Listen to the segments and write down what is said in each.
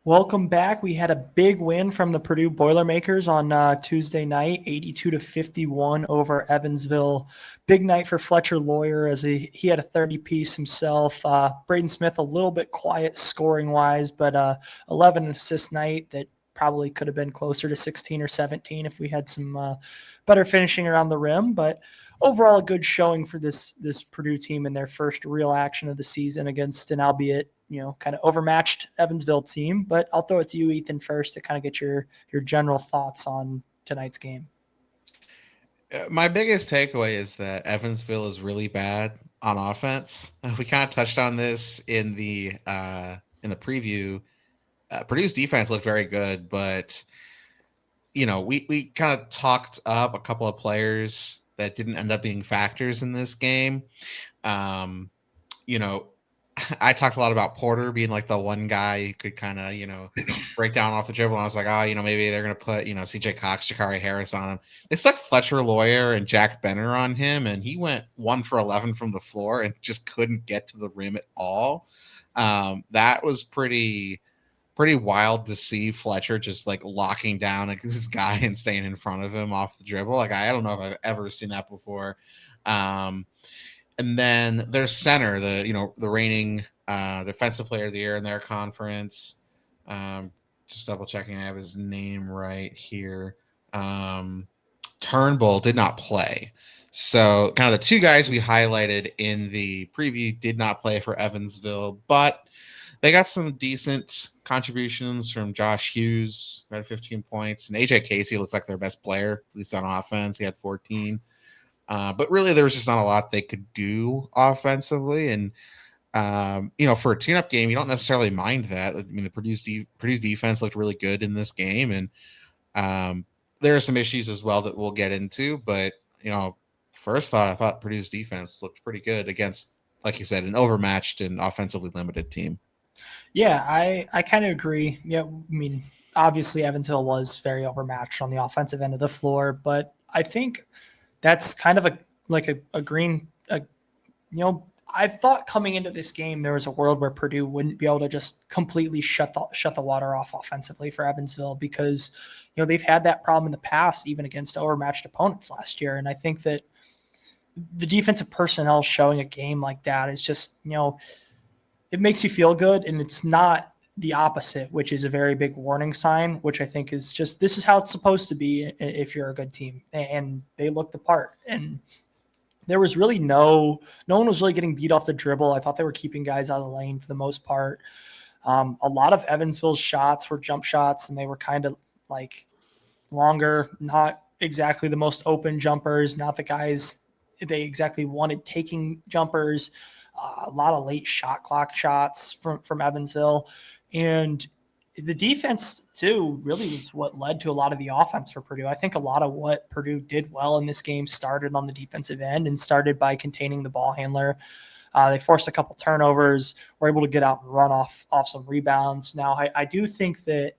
Welcome back. We had a big win from the Purdue Boilermakers on Tuesday night, 82-51 over Evansville. Big night for Fletcher Lawyer as he had a 30-piece himself. Braden Smith a little bit quiet scoring-wise, but 11 assist night that probably could have been closer to 16 or 17 if we had some better finishing around the rim. But overall, a good showing for this Purdue team in their first real action of the season against an albeit kind of overmatched Evansville team. But I'll throw it to you, Ethan, first to kind of get your general thoughts on tonight's game. My biggest takeaway is that Evansville is really bad on offense. We kind of touched on this in the preview. Purdue's defense looked very good, but we kind of talked up a couple of players that didn't end up being factors in this game. Um, you know, I talked a lot about Porter being like the one guy who could kind of, break down off the dribble. And I was like, maybe they're going to put, CJ Cox, Jakari Harris on him. They stuck Fletcher Lawyer and Jack Benner on him, and he went 1 for 11 from the floor and just couldn't get to the rim at all. That was pretty wild to see Fletcher just like locking down like this guy and staying in front of him off the dribble. Like, I don't know if I've ever seen that before. And then their center, the reigning defensive player of the year in their conference. Just double checking, I have his name right here. Turnbull did not play. So kind of the two guys we highlighted in the preview did not play for Evansville, but they got some decent contributions from Josh Hughes, who had 15 points, and AJ Casey looked like their best player, at least on offense. He had 14. But really, there was just not a lot they could do offensively. And, for a tune-up game, you don't necessarily mind that. I mean, the Purdue defense looked really good in this game. And there are some issues as well that we'll get into. But, first thought, I thought Purdue's defense looked pretty good against, like you said, an overmatched and offensively limited team. Yeah, I kind of agree. Yeah, I mean, obviously Evansville was very overmatched on the offensive end of the floor, but I think that's kind of a green, I thought coming into this game there was a world where Purdue wouldn't be able to just completely shut the water off offensively for Evansville because they've had that problem in the past, even against overmatched opponents last year, and I think that the defensive personnel showing a game like that is just it makes you feel good, and it's not the opposite, which is a very big warning sign, which I think is just this is how it's supposed to be if you're a good team. And they looked the part. And there was really no one was really getting beat off the dribble. I thought they were keeping guys out of the lane for the most part. A lot of Evansville's shots were jump shots, and they were kind of like longer, not exactly the most open jumpers, not the guys they exactly wanted taking jumpers. A lot of late shot clock shots from Evansville. And the defense, too, really was what led to a lot of the offense for Purdue. I think a lot of what Purdue did well in this game started on the defensive end and started by containing the ball handler. They forced a couple turnovers, were able to get out and run off some rebounds. Now, I do think that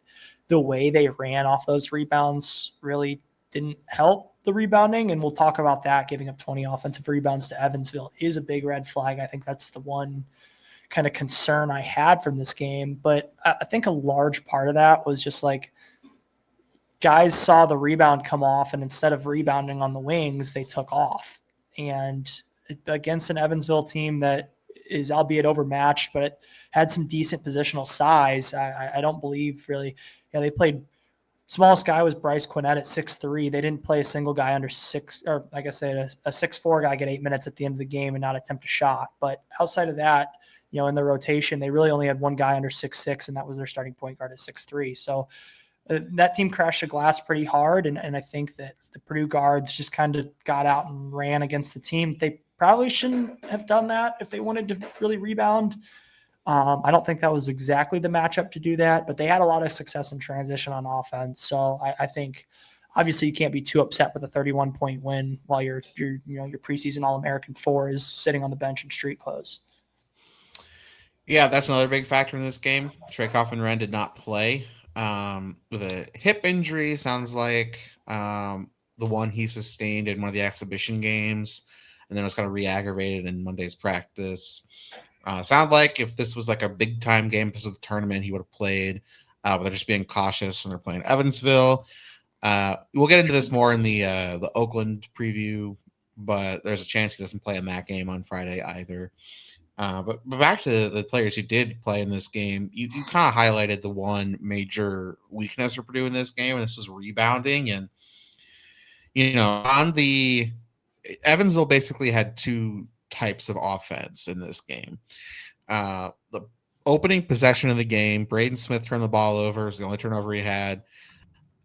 the way they ran off those rebounds really didn't help the rebounding, and we'll talk about that. Giving up 20 offensive rebounds to Evansville is a big red flag. I think that's the one kind of concern I had from this game. But I think a large part of that was just like guys saw the rebound come off, and instead of rebounding on the wings, they took off. And against an Evansville team that is albeit overmatched, but had some decent positional size, I don't believe really. They played. Smallest guy was Bryce Quinnett at 6'3". They didn't play a single guy under 6, or I guess they had a 6'4" guy get 8 minutes at the end of the game and not attempt a shot. But outside of that, in the rotation, they really only had one guy under 6'6", and that was their starting point guard at 6'3". So that team crashed the glass pretty hard, and I think that the Purdue guards just kind of got out and ran against the team. They probably shouldn't have done that if they wanted to really rebound. I don't think that was exactly the matchup to do that, but they had a lot of success in transition on offense. So I think obviously you can't be too upset with a 31-point win while your preseason All-American 4 is sitting on the bench in street clothes. Yeah, that's another big factor in this game. Trey Kaufman-Renn did not play with a hip injury. Sounds like the one he sustained in one of the exhibition games, and then it was kind of re-aggravated in Monday's practice. Sound like if this was like a big time game, this was a tournament, he would have played. but they're just being cautious when they're playing Evansville. We'll get into this more in the Oakland preview, but there's a chance he doesn't play in that game on Friday either. But back to the players who did play in this game, you kind of highlighted the one major weakness for Purdue in this game, and this was rebounding. And on the Evansville basically had two types of offense in this game. The opening possession of the game, Braden Smith turned the ball over. It was the only turnover he had.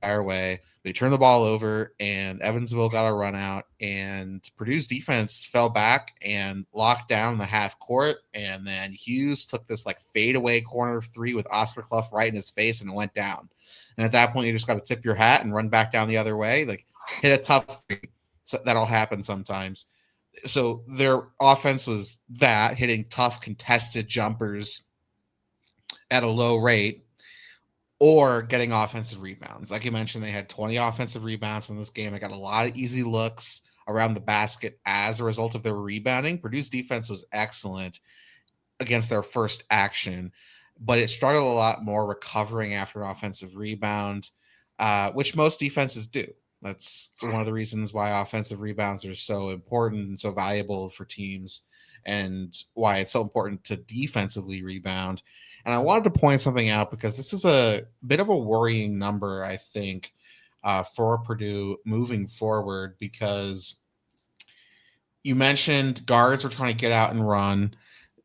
Our way, but he turned the ball over, and Evansville got a run out, and Purdue's defense fell back and locked down the half court, and then Hughes took this like fadeaway corner three with Oscar Clough right in his face, and it went down. And at that point, you just got to tip your hat and run back down the other way, like hit a tough three. So that'll happen sometimes. So their offense was that, hitting tough contested jumpers at a low rate, or getting offensive rebounds. Like you mentioned, they had 20 offensive rebounds in this game. They got a lot of easy looks around the basket as a result of their rebounding. Purdue's defense was excellent against their first action, but it struggled a lot more recovering after an offensive rebound, which most defenses do. That's one of the reasons why offensive rebounds are so important and so valuable for teams, and why it's so important to defensively rebound. And I wanted to point something out because this is a bit of a worrying number, I think, for Purdue moving forward, because you mentioned guards were trying to get out and run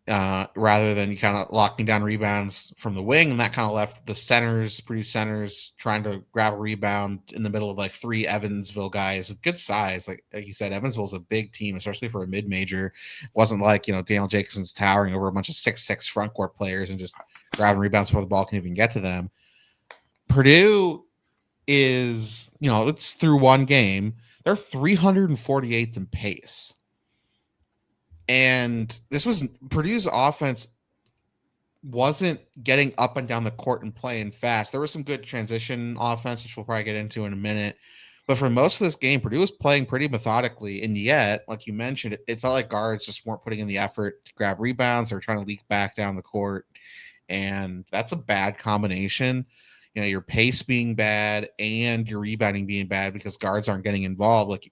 rather than kind of locking down rebounds from the wing. And that kind of left the centers, Purdue centers, trying to grab a rebound in the middle of like three Evansville guys with good size. Like you said, Evansville's a big team, especially for a mid-major. It wasn't like, Daniel Jacobson's towering over a bunch of 6'6" front court players and just grabbing rebounds before the ball can even get to them. Purdue is, it's through one game. They're 348th in pace. And this was Purdue's offense wasn't getting up and down the court and playing fast. There was some good transition offense, which we'll probably get into in a minute. But for most of this game, Purdue was playing pretty methodically. And yet, like you mentioned, it felt like guards just weren't putting in the effort to grab rebounds or trying to leak back down the court. And that's a bad combination. Your pace being bad and your rebounding being bad because guards aren't getting involved. Like,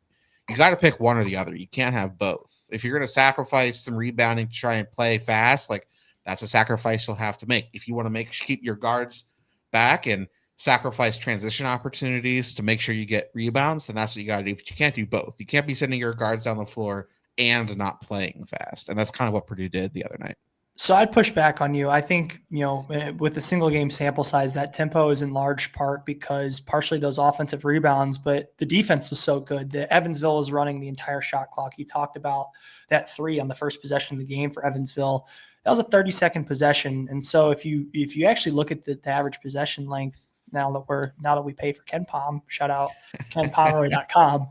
you got to pick one or the other. You can't have both. If you're going to sacrifice some rebounding to try and play fast, like that's a sacrifice you'll have to make. If you want to keep your guards back and sacrifice transition opportunities to make sure you get rebounds, then that's what you got to do. But you can't do both. You can't be sending your guards down the floor and not playing fast. And that's kind of what Purdue did the other night. So I'd push back on you. I think, with a single game sample size, that tempo is in large part because partially those offensive rebounds, but the defense was so good that Evansville was running the entire shot clock. You talked about that three on the first possession of the game for Evansville. That was a 30-second possession. And so if you actually look at the average possession length, now that we pay for Ken Pom, shout out KenPomeroy.com.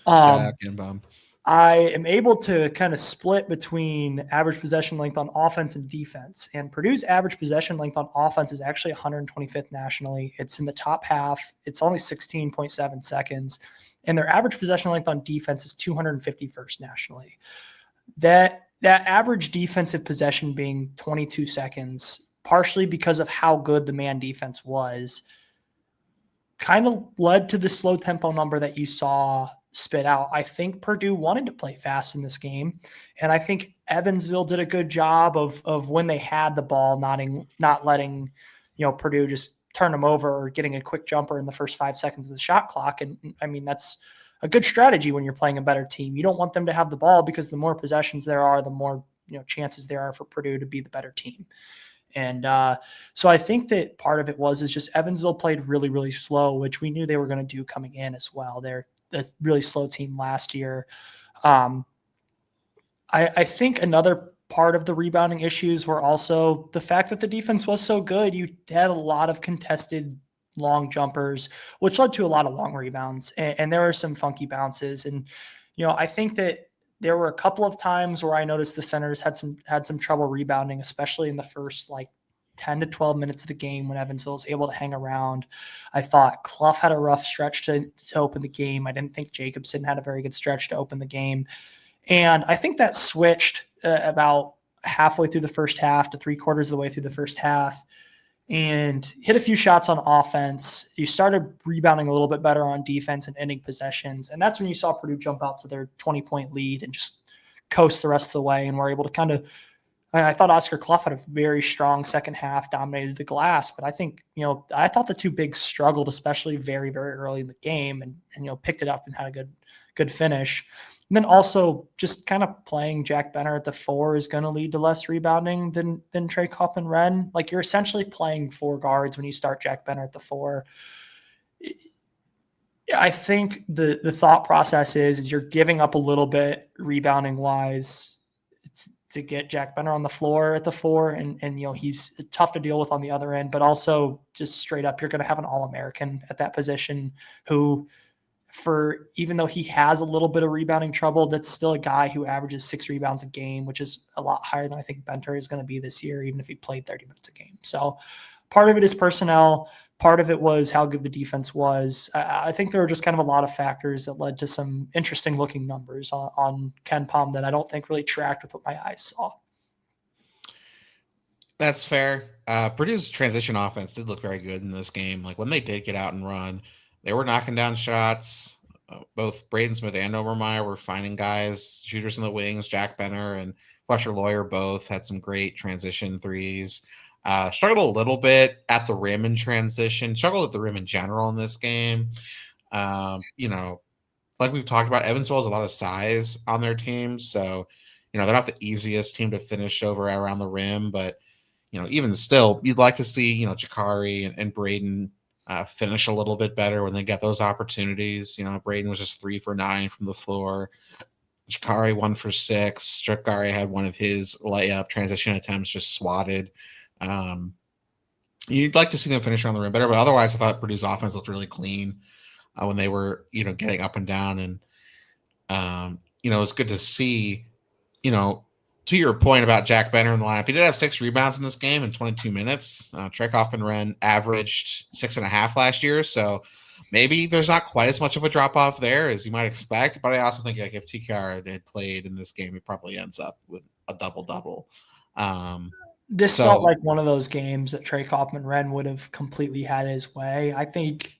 Shout out Ken Pom. I am able to kind of split between average possession length on offense and defense. And Purdue's average possession length on offense is actually 125th nationally. It's in the top half. It's only 16.7 seconds. And their average possession length on defense is 251st nationally. That average defensive possession being 22 seconds, partially because of how good the man defense was, kind of led to the slow tempo number that you saw spit out. I think Purdue wanted to play fast in this game, and I think Evansville did a good job of when they had the ball, not letting Purdue just turn them over or getting a quick jumper in the first 5 seconds of the shot clock. And I mean, that's a good strategy when you're playing a better team. You don't want them to have the ball because the more possessions there are, the more chances there are for Purdue to be the better team. And so I think that part of it was just Evansville played really, really slow, which we knew they were going to do coming in as well. They're a really slow team last year. I think another part of the rebounding issues were also the fact that the defense was so good. You had a lot of contested long jumpers, which led to a lot of long rebounds. And there were some funky bounces. And, I think that there were a couple of times where I noticed the centers had some trouble rebounding, especially in the first 10 to 12 minutes of the game when Evansville was able to hang around. I thought Clough had a rough stretch to open the game. I didn't think Jacobson had a very good stretch to open the game. And I think that switched about halfway through the first half to 3/4 of the way through the first half. and hit a few shots on offense. You started rebounding a little bit better on defense and ending possessions. And that's when you saw Purdue jump out to their 20-point lead and just coast the rest of the way, and were able to kind of, I thought Oscar Clough had a very strong second half, dominated the glass, but I think, I thought the two bigs struggled, especially very, very early in the game, and picked it up and had a good finish. And then also just kind of playing Jack Benner at the 4 is going to lead to less rebounding than Trey Kaufman-Renn. Like, you're essentially playing 4 guards when you start Jack Benner at the 4. I think the thought process is you're giving up a little bit rebounding wise to get Jack Benner on the floor at the 4, and he's tough to deal with on the other end, but also just straight up, you're going to have an All-American at that position who, for even though he has a little bit of rebounding trouble, that's still a guy who averages 6 rebounds a game, which is a lot higher than I think Benter is going to be this year, even if he played 30 minutes a game. So part of it is personnel. Part of it was how good the defense was. I think there were just kind of a lot of factors that led to some interesting looking numbers on Ken Palm that I don't think really tracked with what my eyes saw. That's fair. Purdue's transition offense did look very good in this game. Like, when they did get out and run, they were knocking down shots. Both Braden Smith and Obermeyer were finding guys, shooters in the wings. Jack Benner and Fletcher Lawyer both had some great transition threes. Struggled a little bit at the rim in transition. Struggled at the rim in general in this game. Like we've talked about, Evansville has a lot of size on their team. So, they're not the easiest team to finish over around the rim. But, even still, you'd like to see, Jakari and Braden finish a little bit better when they get those opportunities. Braden was just 3 for 9 from the floor. Jakari 1 for 6. Jakari had one of his layup transition attempts just swatted. You'd like to see them finish around the rim better, but otherwise, I thought Purdue's offense looked really clean when they were, getting up and down, and it was good to see. To your point about Jack Benner in the lineup, he did have 6 rebounds in this game in 22 minutes. Trey Kaufman-Renn averaged 6.5 last year, so maybe there's not quite as much of a drop off there as you might expect. But I also think, like, if TKR had played in this game, he probably ends up with a double-double. This felt like one of those games that Trey Kaufman-Renn would have completely had his way. I think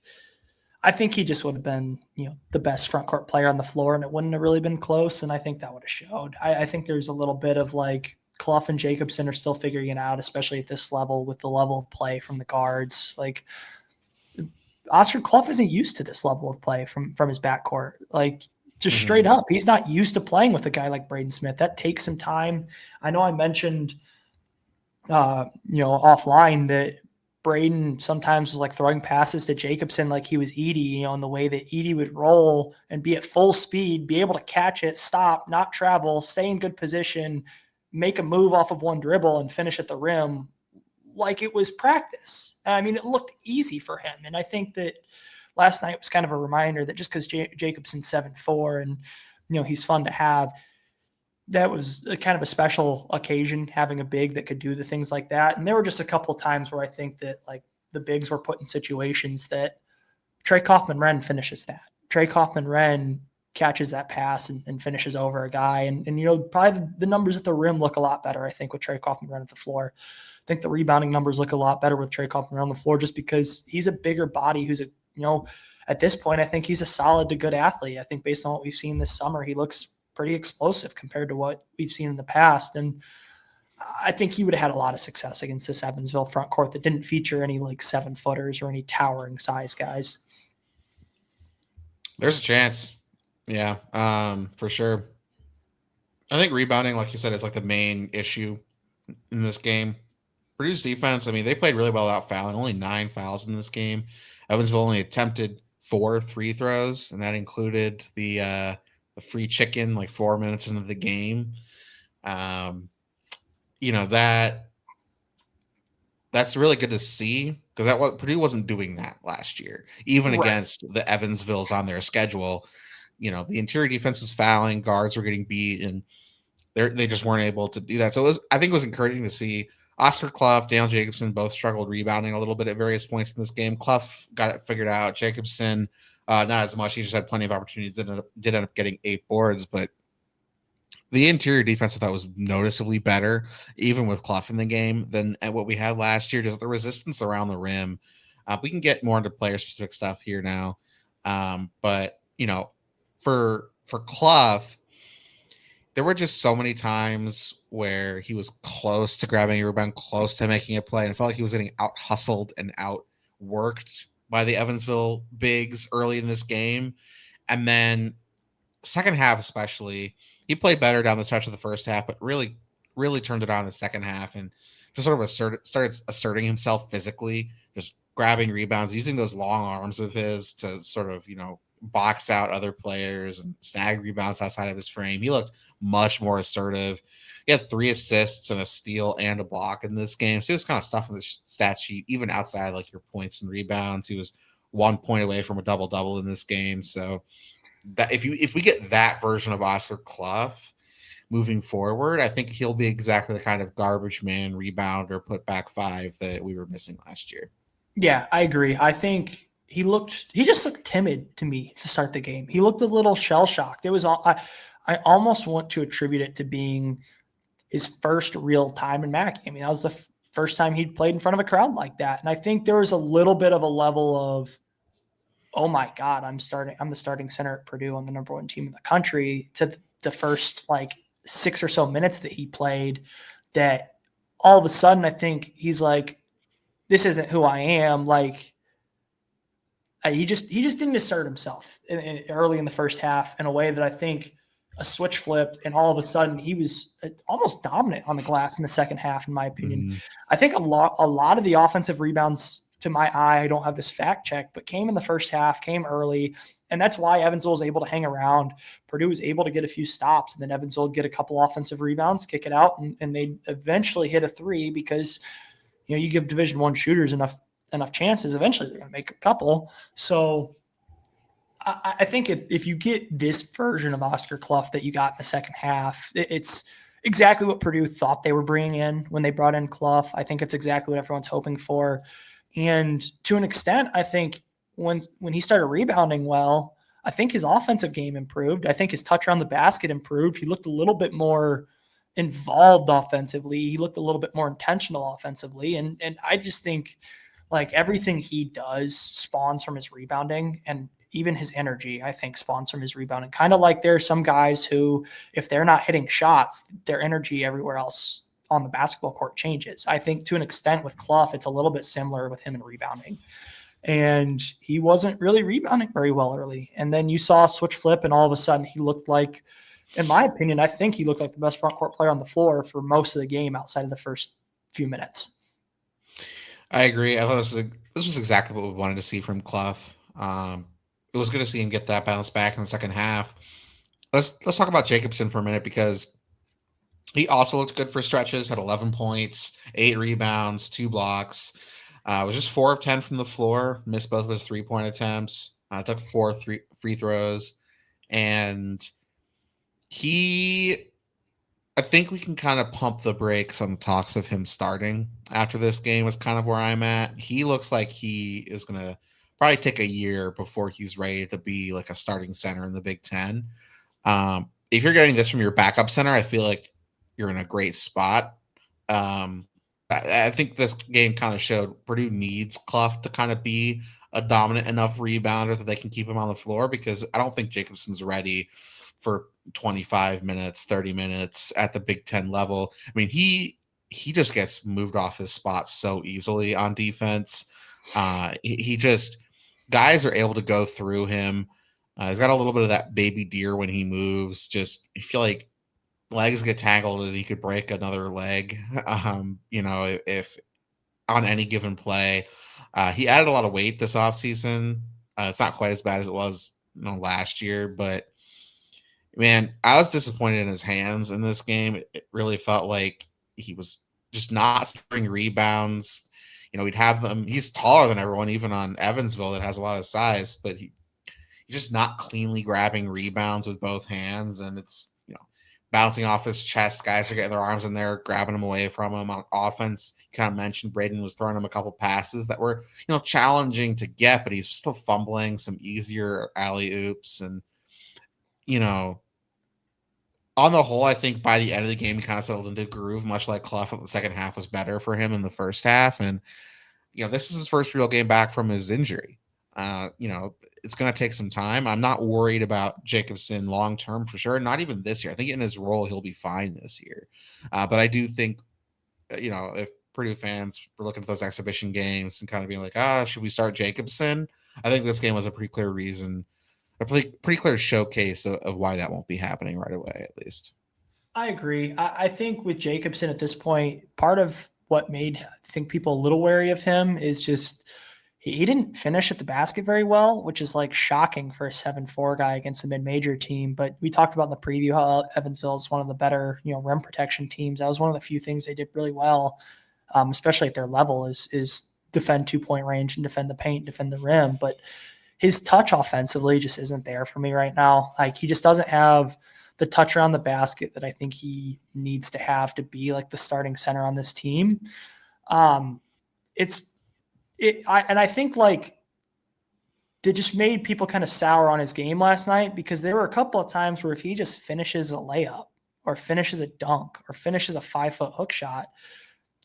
he just would have been, the best front court player on the floor, and it wouldn't have really been close. And I think that would have showed. I think there's a little bit of like Clough and Jacobson are still figuring it out, especially at this level with the level of play from the guards. Like, Oscar Clough isn't used to this level of play from his backcourt. Like, just straight up, he's not used to playing with a guy like Braden Smith. That takes some time. I know I mentioned, offline that Braden sometimes was like throwing passes to Jacobson like he was Edey, in the way that Edey would roll and be at full speed, be able to catch it, stop, not travel, stay in good position, make a move off of one dribble and finish at the rim like it was practice. I mean, it looked easy for him. And I think that last night was kind of a reminder that just because Jacobson's 7'4" and, he's fun to have, that was a kind of a special occasion, having a big that could do the things like that. And there were just a couple of times where I think that, like, the bigs were put in situations that Trey Kaufman-Renn finishes that. Trey Kaufman-Renn catches that pass and finishes over a guy. And probably the numbers at the rim look a lot better, I think, with Trey Kaufman-Renn at the floor. I think the rebounding numbers look a lot better with Trey Kaufman-Renn on the floor, just because he's a bigger body who's at this point, I think he's a solid to good athlete. I think based on what we've seen this summer, he looks pretty explosive compared to what we've seen in the past. And I think he would have had a lot of success against this Evansville front court that didn't feature any like 7-footers or any towering size guys. There's a chance. Yeah, for sure. I think rebounding, like you said, is like the main issue in this game. Purdue's defense, I mean, they played really well without fouling, only 9 fouls in this game. Evansville only attempted 4 free throws, and that included the free chicken like 4 minutes into the game. That's really good to see, because Purdue wasn't doing that last year, even against the Evansvilles on their schedule. The interior defense was fouling, guards were getting beat, and they just weren't able to do that. So I think it was encouraging to see Oscar Clough, Daniel Jacobson both struggled rebounding a little bit at various points in this game. Clough got it figured out. Jacobson, not as much. He just had plenty of opportunities. Did end up getting 8 boards, but The interior defense I thought was noticeably better, even with Clough in the game, than at what we had last year. Just the resistance around the rim. We can get more into player specific stuff here now, but for Clough, there were just so many times where he was close to grabbing a rebound, close to making a play, and it felt like he was getting out hustled and outworked by the Evansville bigs early in this game. And then second half, especially, he played better down the stretch of the first half, but really turned it on in the second half and just sort of started asserting himself physically, just grabbing rebounds, using those long arms of his to sort of, box out other players and snag rebounds outside of his frame. He looked much more assertive. He had 3 assists and a steal and a block in this game. So he was kind of stuffing the stat sheet, even outside like your points and rebounds. He was 1 point away from a double double in this game. So that if we get that version of Oscar Clough moving forward, I think he'll be exactly the kind of garbage man rebounder, put back 5 that we were missing last year. Yeah, I agree. I think he just looked timid to me to start the game. He looked a little shell shocked. It was all I almost want to attribute it to being his first real time in MAC. I mean, that was the first time he'd played in front of a crowd like that. And I think there was a little bit of a level of, oh my God, I'm the starting center at Purdue on the number 1 team in the country, to the first like 6 or so minutes that he played, that all of a sudden I think he's like, this isn't who I am. Like, he just didn't assert himself early in the first half in a way that I think a switch flipped, and all of a sudden he was almost dominant on the glass in the second half, in my opinion. Mm-hmm. I think a lot of the offensive rebounds, to my eye, I don't have this fact check, but came in the first half, came early, and that's why Evansville was able to hang around. Purdue was able to get a few stops, and then Evansville would get a couple offensive rebounds, kick it out, and they eventually hit a 3 because you give Division I shooters enough chances, eventually they're going to make a couple. So I think if you get this version of Oscar Clough that you got in the second half, it's exactly what Purdue thought they were bringing in when they brought in Clough. I think it's exactly what everyone's hoping for. And to an extent, I think when he started rebounding well, I think his offensive game improved. I think his touch around the basket improved. He looked a little bit more involved offensively. He looked a little bit more intentional offensively. And I just think like everything he does spawns from his rebounding, and even his energy, I think, spawns from his rebounding. Kind of like there are some guys who, if they're not hitting shots, their energy everywhere else on the basketball court changes. I think to an extent with Clough, it's a little bit similar with him in rebounding. And he wasn't really rebounding very well early. And then you saw a switch flip, and all of a sudden he looked like, in my opinion, I think he looked like the best front court player on the floor for most of the game outside of the first few minutes. I agree. I thought this was exactly what we wanted to see from Clough. It was good to see him get that bounce back in the second half. Let's talk about Jacobson for a minute, because he also looked good for stretches. Had 11 points, 8 rebounds, 2 blocks. Was just 4 of 10 from the floor. Missed both of his 3-point attempts. Took 4 free throws, and I think we can kind of pump the brakes on talks of him starting after this game is kind of where I'm at. He looks like he is going to probably take a year before he's ready to be like a starting center in the Big Ten. If you're getting this from your backup center, I feel like you're in a great spot. I think this game kind of showed Purdue needs Clough to kind of be a dominant enough rebounder that they can keep him on the floor, because I don't think Jacobson's ready for 25 minutes, 30 minutes at the Big Ten level. I mean, he just gets moved off his spot so easily on defense. He just, guys are able to go through him. He's got a little bit of that baby deer when he moves. Just, I feel like legs get tangled and he could break another leg. If on any given play, he added a lot of weight this offseason. It's not quite as bad as it was last year, but man, I was disappointed in his hands in this game. It really felt like he was just not scoring rebounds. We'd have them. He's taller than everyone, even on Evansville, that has a lot of size, but he's just not cleanly grabbing rebounds with both hands, and it's bouncing off his chest. Guys are getting their arms in there, grabbing him away from him on offense. You kind of mentioned Braden was throwing him a couple passes that were challenging to get, but he's still fumbling some easier alley oops, and on the whole, I think by the end of the game, he kind of settled into a groove, much like Clough. The second half was better for him in the first half, and this is his first real game back from his injury. It's going to take some time. I'm not worried about Jacobson long term for sure. Not even this year. I think in his role he'll be fine this year. But I do think, if Purdue fans were looking at those exhibition games and kind of being like, should we start Jacobson? I think this game was a pretty clear reason, a pretty clear showcase of why that won't be happening right away, at least. I agree. I think with Jacobson at this point, part of what made I think people a little wary of him is just he didn't finish at the basket very well, which is like shocking for a 7'4" guy against a mid-major team. But we talked about in the preview how Evansville is one of the better, rim protection teams. That was one of the few things they did really well, especially at their level, is defend 2-point range and defend the paint, defend the rim. But his touch offensively just isn't there for me right now. Like he just doesn't have the touch around the basket that I think he needs to have to be like the starting center on this team. I think like it just made people kind of sour on his game last night because there were a couple of times where if he just finishes a layup or finishes a dunk or finishes a 5-foot hook shot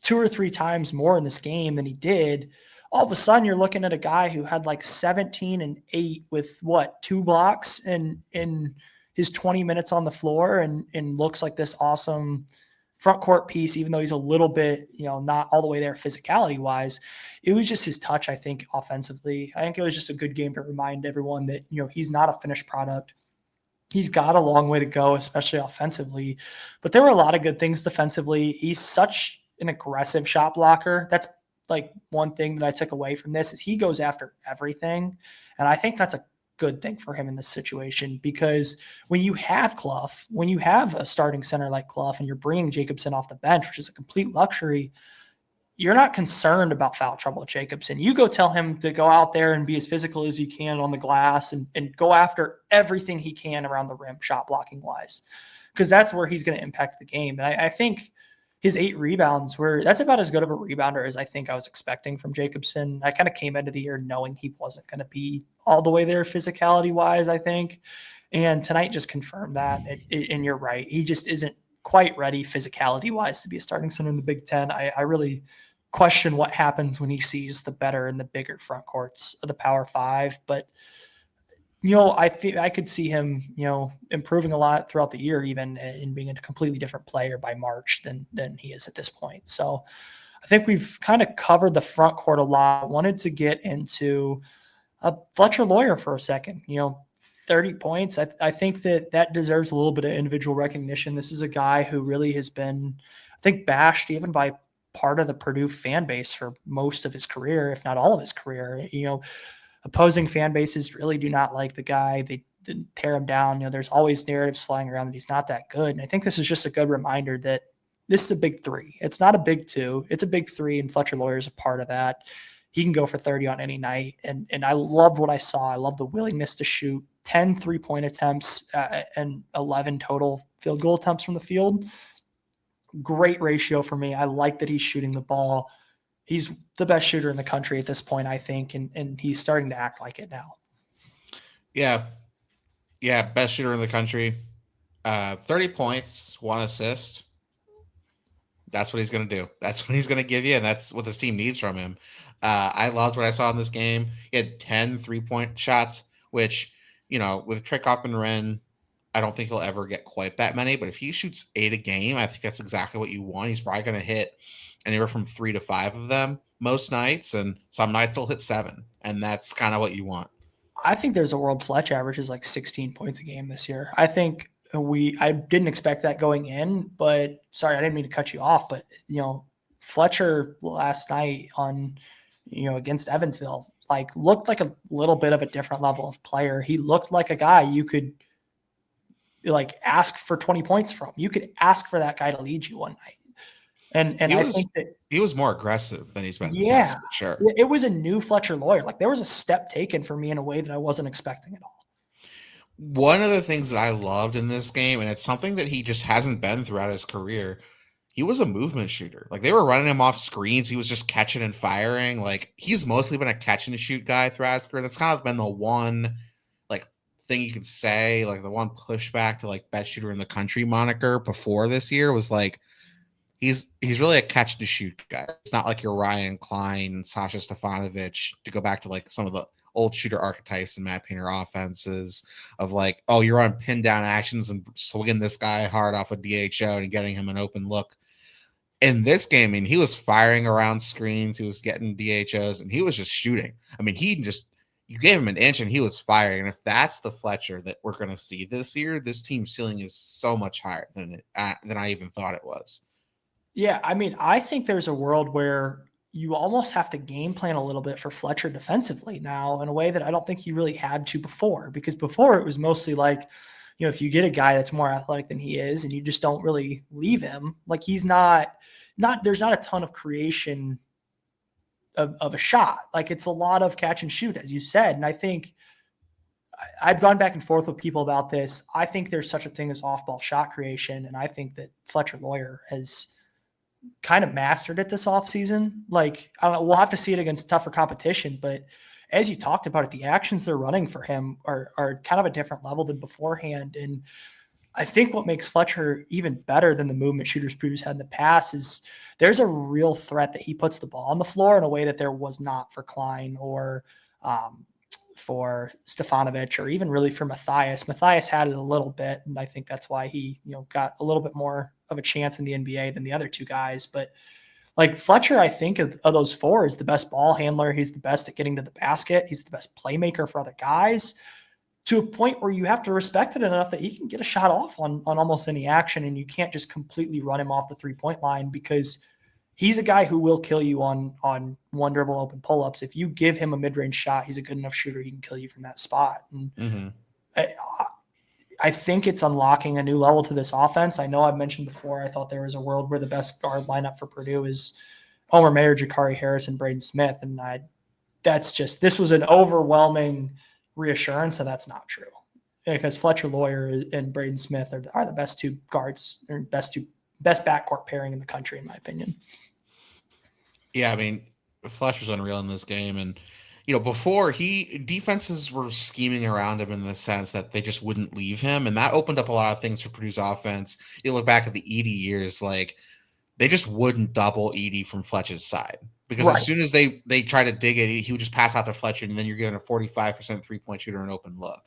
2 or 3 times more in this game than he did, all of a sudden you're looking at a guy who had like 17 and 8 with 2 blocks in his 20 minutes on the floor and looks like this awesome front court piece, even though he's a little bit, not all the way there physicality wise. It was just his touch, I think, offensively. I think it was just a good game to remind everyone that, he's not a finished product. He's got a long way to go, especially offensively. But there were a lot of good things defensively. He's such an aggressive shot blocker. That's like one thing that I took away from this is he goes after everything. And I think that's a good thing for him in this situation because when you have Clough, when you have a starting center like Clough and you're bringing Jacobson off the bench, which is a complete luxury, you're not concerned about foul trouble with Jacobson. You go tell him to go out there and be as physical as he can on the glass and go after everything he can around the rim shot blocking wise because that's where he's going to impact the game. And I think his 8 rebounds that's about as good of a rebounder as I think I was expecting from Jacobson. I kind of came into the year knowing he wasn't going to be all the way there physicality wise, I think. And tonight just confirmed that. And you're right. He just isn't quite ready physicality wise to be a starting center in the Big Ten. I really question what happens when he sees the better and the bigger front courts of the Power Five. But I could see him, improving a lot throughout the year, even in being a completely different player by March than he is at this point. So I think we've kind of covered the front court a lot. I wanted to get into Fletcher Lawyer for a second. 30 points. I think that deserves a little bit of individual recognition. This is a guy who really has been, I think, bashed even by part of the Purdue fan base for most of his career, if not all of his career. Opposing fan bases really do not like the guy. They tear him down. There's always narratives flying around that he's not that good. And I think this is just a good reminder that this is a big 3. It's not a big 2. It's a big 3, and Fletcher Lawyer is a part of that. He can go for 30 on any night. And I loved what I saw. I love the willingness to shoot 10 3-point attempts and 11 total field goal attempts from the field. Great ratio for me. I like that he's shooting the ball. He's the best shooter in the country at this point, I think, and he's starting to act like it now. Yeah, best shooter in the country. 30 points, 1 assist. That's what he's going to do. That's what he's going to give you, and that's what this team needs from him. I loved what I saw in this game. He had 10 3-point shots, which, with Trey Kaufman-Renn, I don't think he'll ever get quite that many, but if he shoots 8 a game, I think that's exactly what you want. He's probably going to hit anywhere from 3 to 5 of them most nights, and some nights he'll hit 7, and that's kind of what you want. I think there's a world Fletch averages like 16 points a game this year. I think I didn't expect that going in, but sorry, I didn't mean to cut you off, but Fletcher last night on against Evansville looked like a little bit of a different level of player. He looked like a guy you could ask for 20 points from. You could ask for that guy to lead you one night. And I think that he was more aggressive than he's been. Yeah, for sure. It was a new Fletcher Lawyer. There was a step taken for me in a way that I wasn't expecting at all. One of the things that I loved in this game, and it's something that he just hasn't been throughout his career, he was a movement shooter. They were running him off screens. He was just catching and firing. He's mostly been a catch and shoot guy throughout his career. That's kind of been the one thing you could say, like the one pushback to like best shooter in the country moniker before this year was like he's really a catch and shoot guy. It's not like your Ryan Klein, Sasha Stefanovic, to go back to like some of the old shooter archetypes in Matt Painter offenses of like, oh, you're on pin down actions and swinging this guy hard off a DHO and getting him an open look. In this game, I mean, he was firing around screens, he was getting DHOs, and he was just shooting. I mean, you gave him an inch and he was firing. And if that's the Fletcher that we're going to see this year, this team's ceiling is so much higher than I even thought it was. Yeah, I mean, I think there's a world where you almost have to game plan a little bit for Fletcher defensively now in a way that I don't think he really had to before. Because before it was mostly like, if you get a guy that's more athletic than he is and you just don't really leave him, like he's not there's not a ton of creation of a shot. Like it's a lot of catch and shoot, as you said. And I think I've gone back and forth with people about this. I think there's such a thing as off-ball shot creation, and I think that Fletcher Lawyer has kind of mastered it this offseason. Like, I don't know, we'll have to see it against tougher competition, but as you talked about it, the actions they're running for him are kind of a different level than beforehand. And I think what makes Fletcher even better than the movement shooters Purdue's had in the past is there's a real threat that he puts the ball on the floor in a way that there was not for Klein or for Stefanovic or even really for Matthias. Matthias had it a little bit, and I think that's why he got a little bit more of a chance in the NBA than the other two guys. But like Fletcher, I think of those four is the best ball handler. He's the best at getting to the basket. He's the best playmaker for other guys, to a point where you have to respect it enough that he can get a shot off on almost any action, and you can't just completely run him off the 3-point line because he's a guy who will kill you on one dribble open pull-ups. If you give him a mid-range shot, he's a good enough shooter. He can kill you from that spot. And I think it's unlocking a new level to this offense. I know I've mentioned before, I thought there was a world where the best guard lineup for Purdue is Homer Mayer, Jakari Harris, and Braden Smith. And this was an overwhelming reassurance that that's not true, because Fletcher Lawyer and Braden Smith are the best two guards or best backcourt pairing in the country, in my opinion. Yeah, I mean, Fletcher's unreal in this game, and before defenses were scheming around him in the sense that they just wouldn't leave him, and that opened up a lot of things for Purdue's offense. You look back at the Edey years, like they just wouldn't double Edey from Fletcher's side because as soon as they try to dig it, he would just pass out to Fletcher, and then you're getting a 45% 3-point shooter and open look.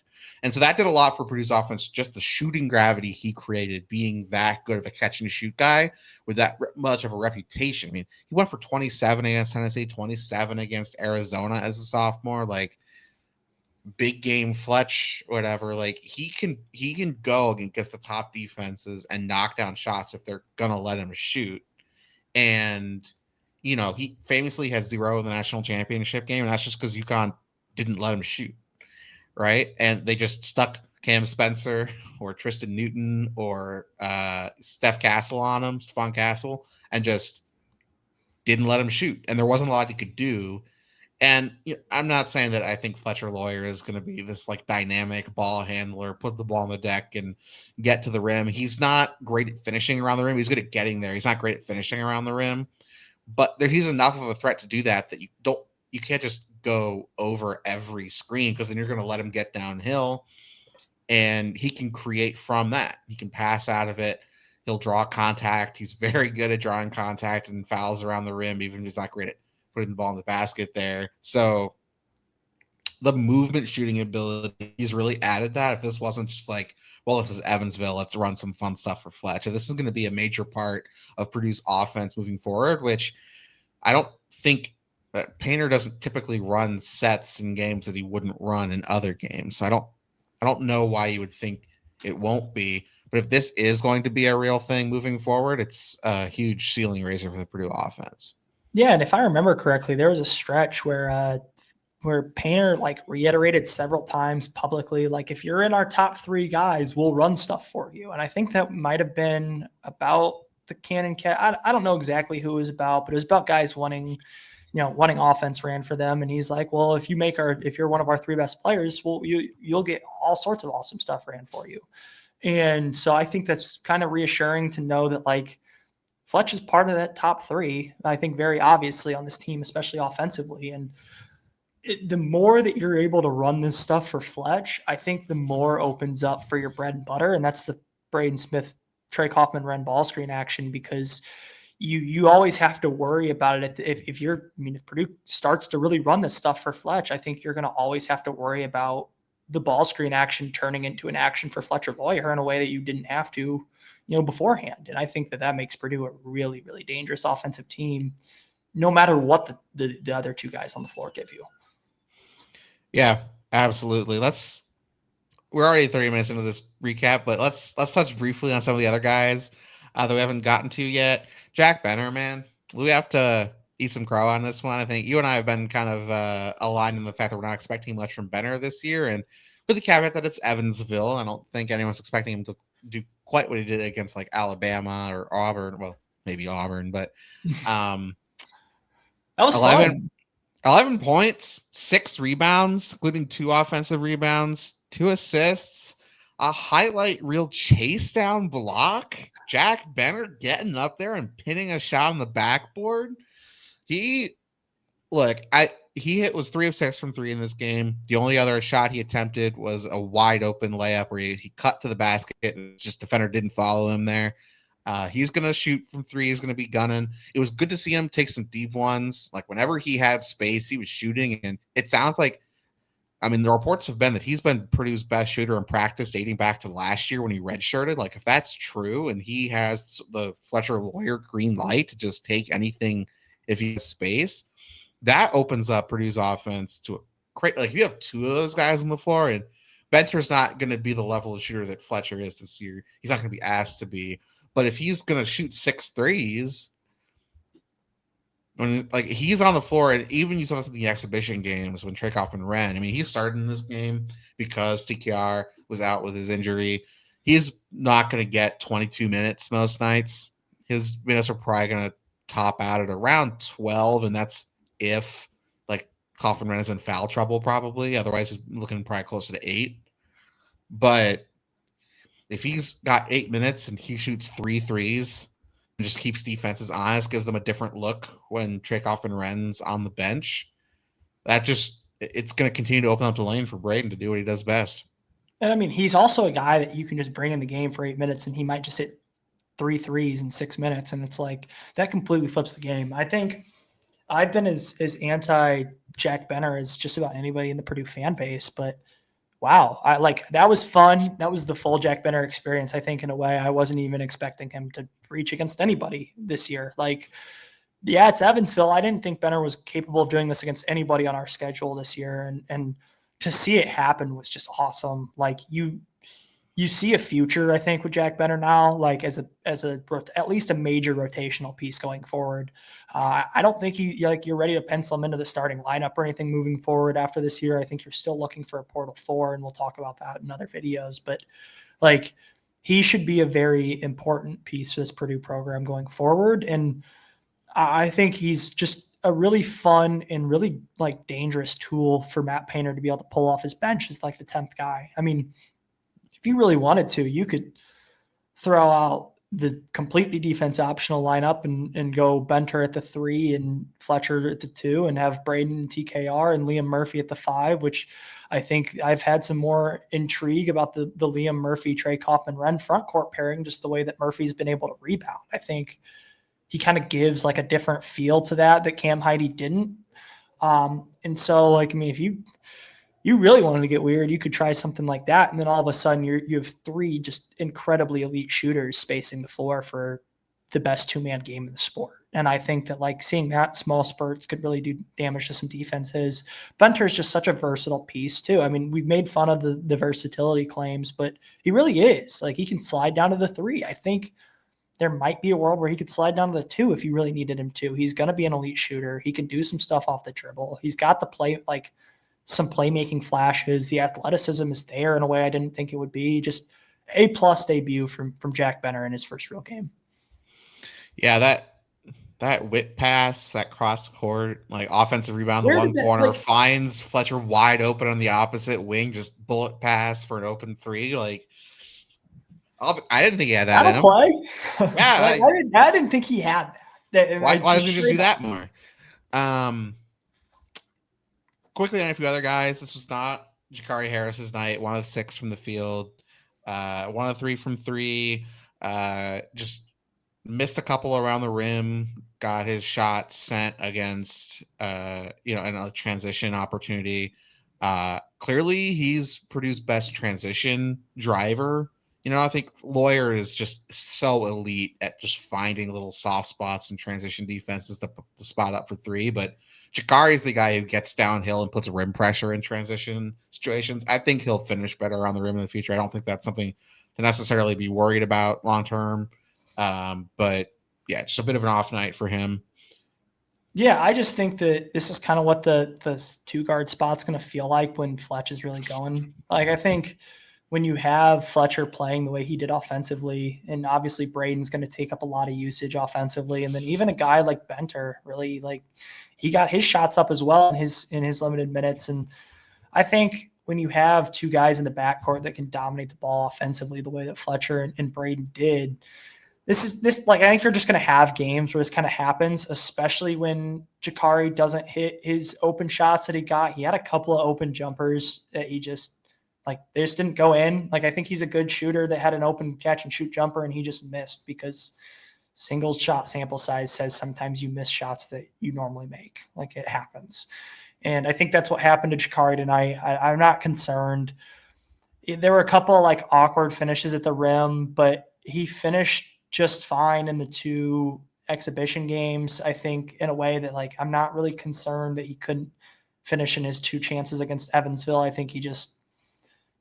And so that did a lot for Purdue's offense, just the shooting gravity he created, being that good of a catch and shoot guy with that much of a reputation. I mean, he went for 27 against Tennessee, 27 against Arizona as a sophomore. Like, big game Fletch, whatever. Like, he can go against the top defenses and knock down shots if they're gonna let him shoot. And he famously had 0 in the national championship game, and that's just because UConn didn't let him shoot. Right. And they just stuck Cam Spencer or Tristan Newton or Stephon Castle, and just didn't let him shoot. And there wasn't a lot he could do. And I'm not saying that I think Fletcher Lawyer is going to be this like dynamic ball handler, put the ball on the deck and get to the rim. He's not great at finishing around the rim. He's good at getting there. He's not great at finishing around the rim. But he's enough of a threat to do that you can't just go over every screen, because then you're going to let him get downhill, and he can create from that. He can pass out of it. He'll draw contact. He's very good at drawing contact and fouls around the rim, even if he's not great at putting the ball in the basket there. So the movement shooting ability, he's really added that. If this wasn't just like, well, this is Evansville, let's run some fun stuff for Fletcher. This is going to be a major part of Purdue's offense moving forward, which I don't think Painter doesn't typically run sets in games that he wouldn't run in other games. So I don't know why you would think it won't be. But if this is going to be a real thing moving forward, it's a huge ceiling raiser for the Purdue offense. Yeah, and if I remember correctly, there was a stretch where Painter like reiterated several times publicly, like, if you're in our top 3 guys, we'll run stuff for you. And I think that might have been about the Cannon Cat. I don't know exactly who it was about, but it was about guys wanting offense ran for them. And he's like, well, if you're one of our 3 best players, well, you'll get all sorts of awesome stuff ran for you. And so I think that's kind of reassuring to know that like Fletch is part of that top 3, I think, very obviously on this team, especially offensively. And the more that you're able to run this stuff for Fletch, I think the more opens up for your bread and butter, and that's the Braden Smith, Trey Kaufman run ball screen action, because you always have to worry about it. If Purdue starts to really run this stuff for Fletch, I think you're going to always have to worry about the ball screen action turning into an action for Fletcher Loyer in a way that you didn't have to, beforehand. And I think that makes Purdue a really, really dangerous offensive team, no matter what the other two guys on the floor give you. Yeah, absolutely. We're already 30 minutes into this recap, but let's touch briefly on some of the other guys that we haven't gotten to yet. Jack Benner, man, we have to eat some crow on this one. I think you and I have been kind of aligned in the fact that we're not expecting much from Benner this year, and with the caveat that it's Evansville, I don't think anyone's expecting him to do quite what he did against like Alabama or Auburn. Well, maybe Auburn, but that was 11, fun. 11 points, 6 rebounds, including 2 offensive rebounds, 2 assists, a highlight reel chase down block. Jack Benner getting up there and pinning a shot on the backboard. He was 3 of 6 from 3 in this game. The only other shot he attempted was a wide open layup where he cut to the basket. It's just defender didn't follow him there. He's going to shoot from 3. He's going to be gunning. It was good to see him take some deep ones. Like whenever he had space, he was shooting. And it sounds like, the reports have been that he's been Purdue's best shooter in practice dating back to last year when he redshirted. Like if that's true and he has the Fletcher Loyer green light to just take anything if he has space, that opens up Purdue's offense to a great, like if you have 2 of those guys on the floor, and Benter's not going to be the level of shooter that Fletcher is this year. He's not going to be asked to be. But if he's going to shoot 6 threes, when like he's on the floor, and even you saw this in the exhibition games when Trey Kaufman ran. He started in this game because TKR was out with his injury. He's not going to get 22 minutes most nights. His minutes are probably going to top out at around 12, and that's if like Kaufman runs in foul trouble, probably. Otherwise, he's looking probably closer to 8. But if he's got 8 minutes and he shoots 3 threes and just keeps defenses honest, gives them a different look when Trey Kaufman runs on the bench, it's going to continue to open up the lane for Braden to do what he does best. And he's also a guy that you can just bring in the game for 8 minutes and he might just hit 3 threes in 6 minutes. And it's like that completely flips the game. I think I've been as anti Jack Benner as just about anybody in the Purdue fan base, but wow, that was fun. That was the full Jack Benner experience. I think in a way I wasn't even expecting him to reach against anybody this year. Yeah, it's Evansville. I didn't think Benner was capable of doing this against anybody on our schedule this year. And to see it happen was just awesome. You see a future, I think, with Jack Benner now, as at least a major rotational piece going forward. I don't think you're ready to pencil him into the starting lineup or anything moving forward after this year. I think you're still looking for a Portal 4, and we'll talk about that in other videos. But he should be a very important piece for this Purdue program going forward. And I think he's just a really fun and really dangerous tool for Matt Painter to be able to pull off his bench as the 10th guy. If you really wanted to, you could throw out the completely defense optional lineup and go Benter at the 3 and Fletcher at the 2 and have Braden and TKR and Liam Murphy at the 5, which I think I've had some more intrigue about the Liam Murphy, Trey Kaufman, Ren front court pairing, just the way that Murphy's been able to rebound. I think he kind of gives a different feel to that Cam Heide didn't. And so if you really wanted to get weird, you could try something like that. And then all of a sudden you have 3 just incredibly elite shooters spacing the floor for the best 2-man game in the sport. And I think that seeing that small spurts could really do damage to some defenses. Bunter is just such a versatile piece too. We've made fun of the versatility claims, but he really is. He can slide down to the 3. I think there might be a world where he could slide down to the 2 if you really needed him to. He's going to be an elite shooter. He can do some stuff off the dribble. He's got the play, some playmaking flashes. The athleticism is there in a way I didn't think it would be. Just A+ debut from Jack Benner in his first real game. Yeah, that whip pass, that cross court, offensive rebound, the one corner, finds Fletcher wide open on the opposite wing, just bullet pass for an open 3. I didn't think he had that in him. Play. Yeah, I didn't think he had that. Why doesn't he just do that more? quickly on a few other guys. This was not Jakari Harris's night. 1 of 6 from the field, 1 of 3 from three. Just missed a couple around the rim. Got his shot sent against, in a transition opportunity. Clearly, he's Purdue's best transition driver. I think Lawyer is just so elite at just finding little soft spots and transition defenses to spot up for three. But Jakari is the guy who gets downhill and puts rim pressure in transition situations. I think he'll finish better around the rim in the future. I don't think that's something to necessarily be worried about long term. But yeah, just a bit of an off night for him. Yeah, I just think that this is kind of what the two guard spot's going to feel like when Fletch is really going. Like, I think when you have Fletcher playing the way he did offensively, and obviously Braden's going to take up a lot of usage offensively, and then even a guy like Benter, really, like, he got his shots up as well in his limited minutes. And I think when you have two guys in the backcourt that can dominate the ball offensively the way that Fletcher and Braden did, I think you're just going to have games where this kind of happens, especially when Jakari doesn't hit his open shots that he got. He had a couple of open jumpers that they just didn't go in. Like, I think he's a good shooter that had an open catch and shoot jumper and he just missed because single shot sample size says sometimes you miss shots that you normally make. Like, it happens. And I think that's what happened to Jakari tonight. I'm not concerned. There were a couple of awkward finishes at the rim, but he finished just fine in the two exhibition games. I think in a way that I'm not really concerned that he couldn't finish in his two chances against Evansville. I think he just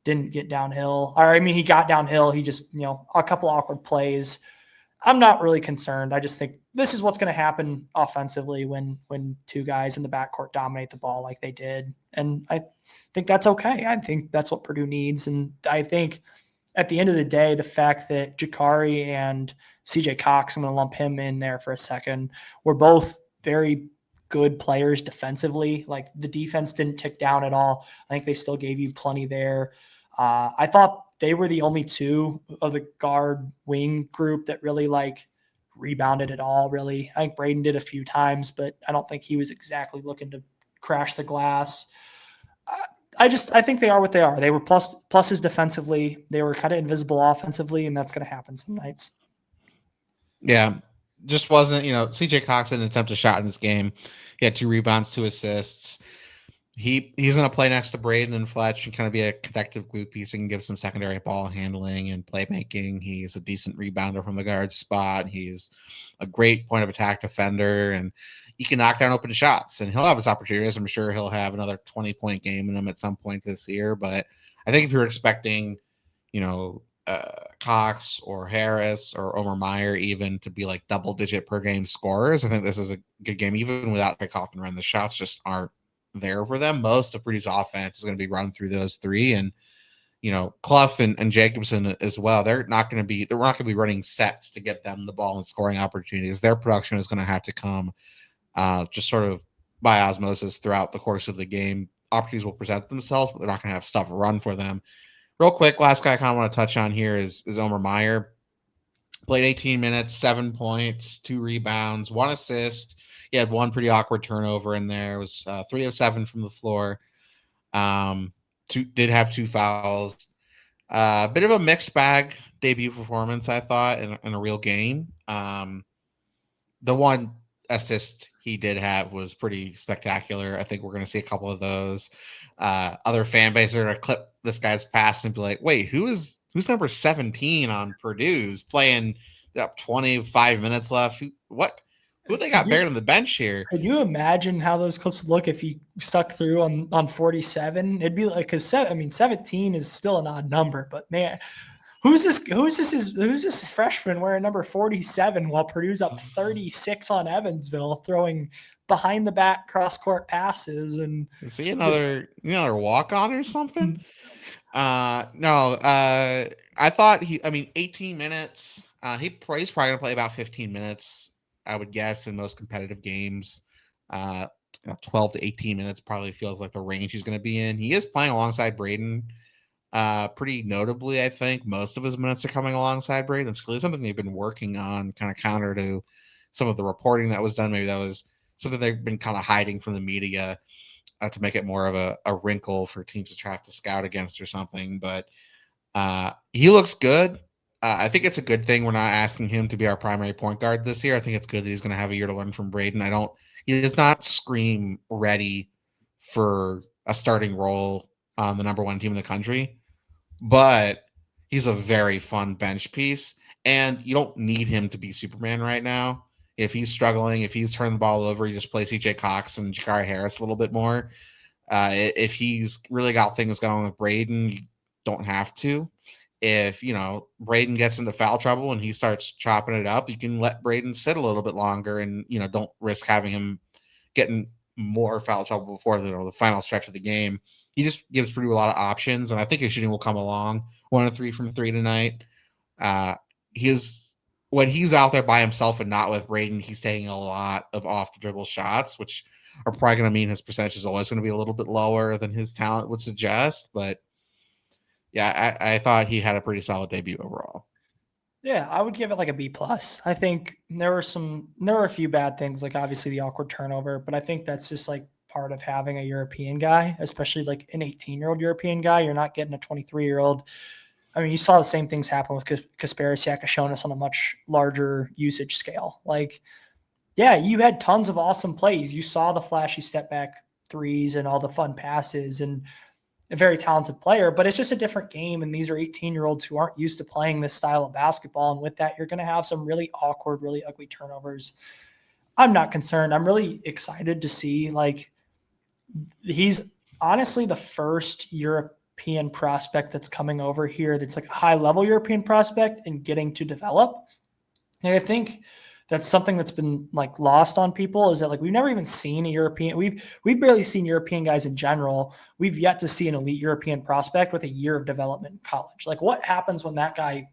didn't get downhill. Or, I mean, he got downhill. He just, a couple awkward plays. I'm not really concerned. I just think this is what's going to happen offensively when two guys in the backcourt dominate the ball like they did. And I think that's okay. I think that's what Purdue needs. And I think at the end of the day, the fact that Jakari and CJ Cox, I'm going to lump him in there for a second, were both very good players defensively. Like, the defense didn't tick down at all. I think they still gave you plenty there. I thought they were the only two of the guard wing group that really rebounded at all, really. I think Braden did a few times, but I don't think he was exactly looking to crash the glass. I think they are what they are. They were pluses defensively. They were kind of invisible offensively, and that's going to happen some nights. Yeah, just wasn't, CJ Cox didn't attempt a shot in this game. He had 2 rebounds, 2 assists. He's going to play next to Braden and Fletch and kind of be a connective glue piece and give some secondary ball handling and playmaking. He's a decent rebounder from the guard spot. He's a great point of attack defender, and he can knock down open shots, and he'll have his opportunities. I'm sure he'll have another 20-point game in them at some point this year. But I think if you're expecting, Cox or Harris or Omer Meyer even to be double-digit per game scorers, I think this is a good game, even without Pick and Run. The shots just aren't there for them. Most of Purdue's offense is going to be run through those 3, and Clough and Jacobson as well. They're not going to be running sets to get them the ball and scoring opportunities. Their production is going to have to come just sort of by osmosis throughout the course of the game. Opportunities will present themselves, but they're not going to have stuff run for them. Real quick, last guy I kind of want to touch on here is Omer Meyer. Played 18 minutes, 7 points, 2 rebounds, 1 assist. He had 1 pretty awkward turnover in there. It was 3 of 7 from the floor. Did have 2 fouls. Bit of a mixed bag debut performance, I thought, in a real game. The 1 assist he did have was pretty spectacular. I think we're going to see a couple of those. Other fan bases are going to clip this guy's pass and be like, wait, who's number 17 on Purdue's playing up 25 minutes left? Who they got buried on the bench here? Could you imagine how those clips would look if he stuck through on 47? It'd be like, 17 is still an odd number, but man, who's this freshman wearing number 47 while Purdue's up 36 on Evansville, throwing behind the back cross court passes? And is he another walk on or something? No. I thought 18 minutes. He's probably going to play about 15 minutes, I would guess, in most competitive games. 12 to 18 minutes probably feels like the range he's going to be in. He is playing alongside Braden. Pretty notably, I think most of his minutes are coming alongside Braden. It's clearly something they've been working on, kind of counter to some of the reporting that was done. Maybe that was something they've been kind of hiding from the media. to make it more of a wrinkle for teams to try to scout against or something. But he looks good. I think it's a good thing we're not asking him to be our primary point guard this year. I think it's good that he's going to have a year to learn from Braden. He does not scream ready for a starting role on the number one team in the country, but he's a very fun bench piece. And you don't need him to be Superman right now. If he's struggling, if he's turning the ball over, you just play CJ Cox and Jakari Harris a little bit more. If he's really got things going with Braden, you don't have to. If Braden gets into foul trouble and he starts chopping it up, you can let Braden sit a little bit longer, and don't risk having him getting more foul trouble before the final stretch of the game. He just gives Purdue a lot of options, and I think his shooting will come along. 1 of 3 from 3 tonight. When he's out there by himself and not with Braden, he's taking a lot of off the dribble shots, which are probably going to mean his percentage is always going to be a little bit lower than his talent would suggest. But yeah, I thought he had a pretty solid debut overall. Yeah, I would give it like a B plus. I think there were a few bad things, like obviously the awkward turnover, but I think that's just like part of having a European guy, especially like an 18-year-old European guy. You're not getting a 23-year-old. I mean, you saw the same things happen with Kasparov showing us on a much larger usage scale. Like, yeah, you had tons of awesome plays. You saw the flashy step back threes and all the fun passes, and a very talented player, but it's just a different game. And these are 18-year-olds who aren't used to playing this style of basketball. And with that, you're going to have some really awkward, really ugly turnovers. I'm not concerned. I'm really excited to see, like, he's honestly the first European prospect that's coming over here that's like a high level European prospect and getting to develop. And I think that's something that's been like lost on people, is that like we've never even seen a European. We've barely seen European guys in general. We've yet to see an elite European prospect with a year of development in college. Like, what happens when that guy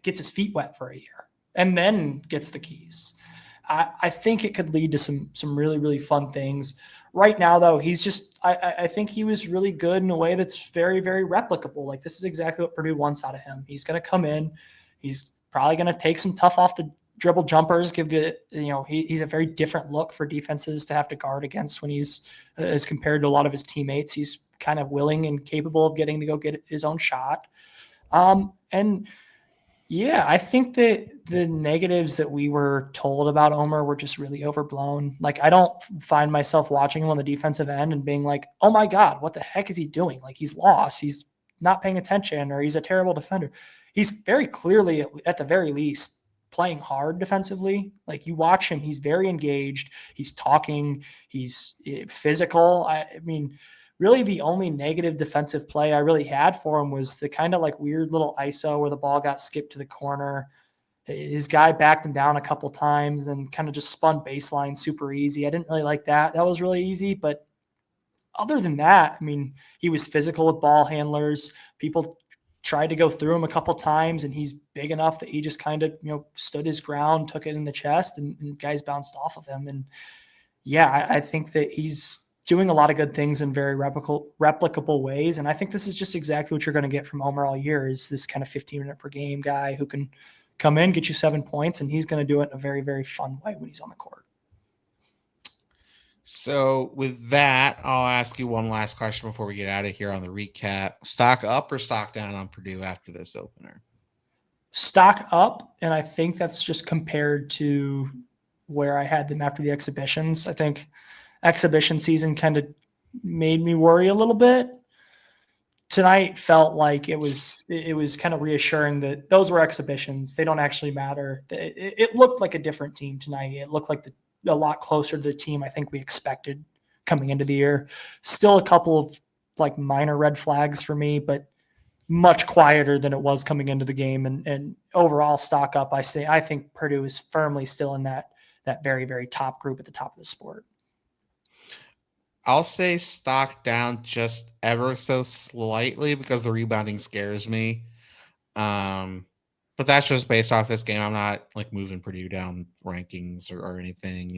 gets his feet wet for a year and then gets the keys? I think it could lead to some really, really fun things. Right now, though, he's just I think he was really good in a way that's very, very replicable. Like, this is exactly what Purdue wants out of him. He's going to come in. He's probably going to take some tough off the dribble jumpers, give it, he's a very different look for defenses to have to guard against when he's as compared to a lot of his teammates. He's kind of willing and capable of getting to go get his own shot. And yeah, I think that the negatives that we were told about Omer were just really overblown. Like, I don't find myself watching him on the defensive end and being like, oh my God, what the heck is he doing? Like, he's lost. He's not paying attention, or he's a terrible defender. He's very clearly, at the very least, playing hard defensively. Like, you watch him, he's very engaged. He's talking. He's physical. I mean, really the only negative defensive play I really had for him was the kind of like weird little ISO where the ball got skipped to the corner. His guy backed him down a couple times and kind of just spun baseline super easy. I didn't really like that. That was really easy. But other than that, I mean, he was physical with ball handlers. People tried to go through him a couple times, and he's big enough that he just kind of, stood his ground, took it in the chest, and guys bounced off of him. And yeah, I think that he's doing a lot of good things in very replicable ways. And I think this is just exactly what you're going to get from Omer all year, is this kind of 15-minute per game guy who can come in, get you 7 points, and he's going to do it in a very, very fun way when he's on the court. So with that, I'll ask you one last question before we get out of here on the recap. Stock up or stock down on Purdue after this opener? Stock up, and I think that's just compared to where I had them after the exhibitions. I think exhibition season kind of made me worry a little bit. Tonight felt like it was kind of reassuring that those were exhibitions. They don't actually matter. It looked like a different team tonight. It looked like a lot closer to the team I think we expected coming into the year. Still a couple of like minor red flags for me, but much quieter than it was coming into the game. And overall stock up, I think Purdue is firmly still in that very, very top group at the top of the sport. I'll say stock down just ever so slightly because the rebounding scares me. But that's just based off this game. I'm not like moving Purdue down rankings or anything,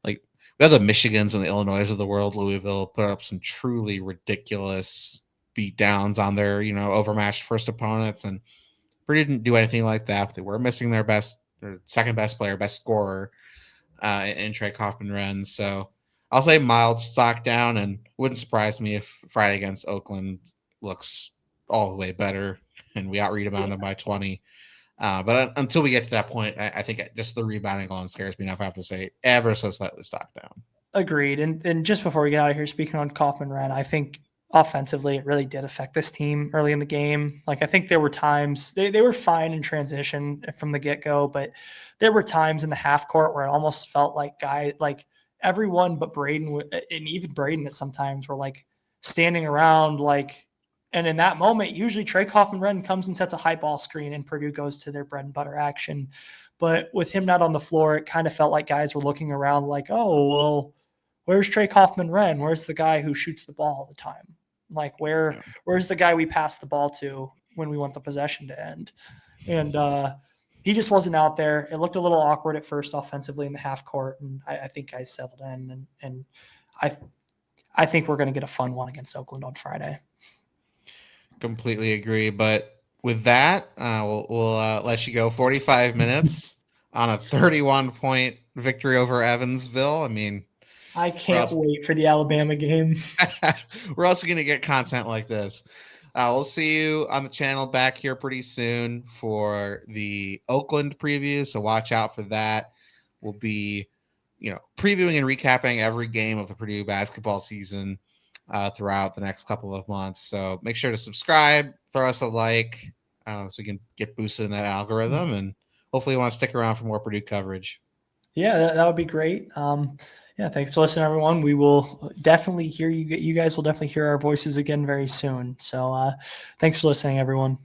Like, we have the Michigans and the Illinois of the world. Louisville put up some truly ridiculous beat downs on their, overmatched first opponents, and Purdue didn't do anything like that. But they were missing their second best player, best scorer, in Trey Kaufman-Renz. So I'll say mild stock down, and wouldn't surprise me if Friday against Oakland looks all the way better and we out rebound them by 20. But until we get to that point, I think just the rebounding alone scares me enough. I have to say, ever so slightly stock down. Agreed. And just before we get out of here, speaking on Kaufman-Renn, I think offensively it really did affect this team early in the game. Like I think there were times they were fine in transition from the get-go, but there were times in the half court where it almost felt like everyone but Braden and even Braden at sometimes were like standing around and in that moment, usually Trey Kaufman-Renn comes and sets a high ball screen and Purdue goes to their bread and butter action. But with him not on the floor, it kind of felt like guys were looking around like, oh, well, where's Trey Kaufman-Renn? Where's the guy who shoots the ball all the time? Like where's the guy we pass the ball to when we want the possession to end? And he just wasn't out there. It looked a little awkward at first offensively in the half court, and I think guys settled in. And I think we're going to get a fun one against Oakland on Friday. Completely agree. But with that, we'll let you go 45 minutes on a 31-point victory over Evansville. I mean, I can't wait for the Alabama game. We're also going to get content like this. We'll see you on the channel back here pretty soon for the Oakland preview. So watch out for that. We'll be, previewing and recapping every game of the Purdue basketball season throughout the next couple of months. So make sure to subscribe, throw us a like, so we can get boosted in that algorithm. And hopefully you want to stick around for more Purdue coverage. Yeah, that would be great. Thanks for listening, everyone. We will definitely hear you. You guys will definitely hear our voices again very soon. So thanks for listening, everyone.